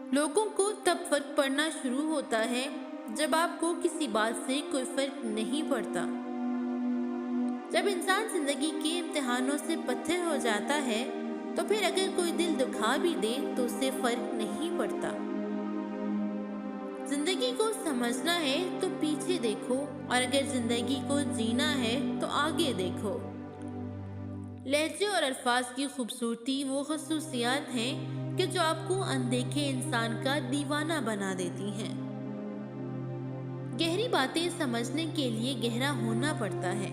لوگوں کو تب فرق پڑنا شروع ہوتا ہے جب آپ کو کسی بات سے کوئی فرق نہیں پڑتا۔ جب انسان زندگی کے امتحانوں سے پتھر ہو جاتا ہے تو پھر اگر کوئی دل دکھا بھی دے تو اس سے فرق نہیں پڑتا۔ زندگی کو سمجھنا ہے تو پیچھے دیکھو، اور اگر زندگی کو جینا ہے تو آگے دیکھو۔ لہجے اور الفاظ کی خوبصورتی وہ خصوصیات ہیں کہ جو آپ کو اندیکھے انسان کا دیوانہ بنا دیتی ہیں۔ گہری باتیں سمجھنے کے لیے گہرا ہونا پڑتا ہے،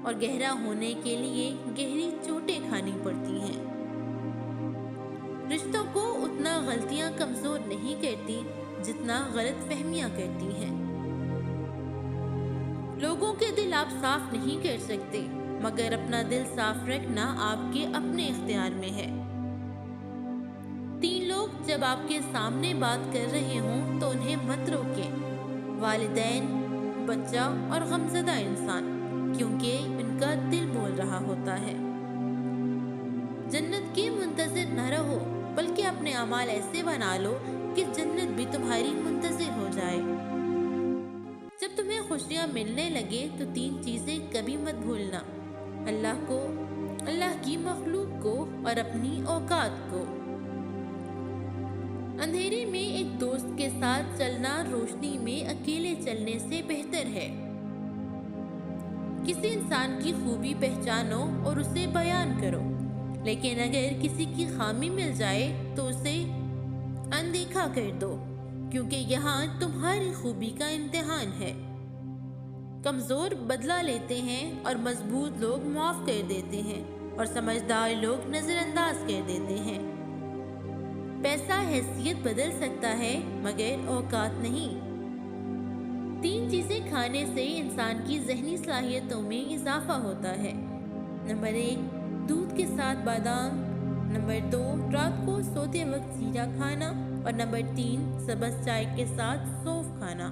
اور گہرا ہونے کے لیے گہری چوٹیں کھانی پڑتی ہیں۔ رشتوں کو اتنا غلطیاں کمزور نہیں کرتی جتنا غلط فہمیاں کرتی ہیں۔ لوگوں کے دل آپ صاف نہیں کر سکتے، مگر اپنا دل صاف رکھنا آپ کے اپنے اختیار میں ہے۔ 3 لوگ جب آپ کے سامنے بات کر رہے ہوں تو انہیں مت روکیں: والدین، بچہ اور غمزدہ انسان، کیونکہ ان کا دل بول رہا ہوتا ہے۔ جنت کے منتظر نہ رہو، بلکہ اپنے اعمال ایسے بنا لو کہ جنت بھی تمہاری منتظر ہو جائے۔ جب تمہیں خوشیاں ملنے لگے تو 3 چیزیں کبھی مت بھولنا: اللہ کو، اللہ کی مخلوق کو اور اپنی اوقات کو۔ اندھیرے میں ایک دوست کے ساتھ چلنا روشنی میں اکیلے چلنے سے بہتر ہے۔ کسی انسان کی خوبی پہچانو اور اسے بیان کرو، لیکن اگر کسی کی خامی مل جائے تو اسے اندیکھا کر دو، کیونکہ یہاں تمہاری خوبی کا امتحان ہے۔ کمزور بدلہ لیتے ہیں اور مضبوط لوگ معاف کر دیتے ہیں، اور سمجھدار لوگ نظر انداز کر دیتے ہیں۔ پیسہ حیثیت بدل سکتا ہے مگر اوقات نہیں۔ 3 چیزیں کھانے سے انسان کی ذہنی صلاحیتوں میں اضافہ ہوتا ہے: نمبر 1، دودھ کے ساتھ بادام، نمبر 2، رات کو سوتے وقت زیرہ کھانا، اور نمبر 3، سبز چائے کے ساتھ سونف کھانا۔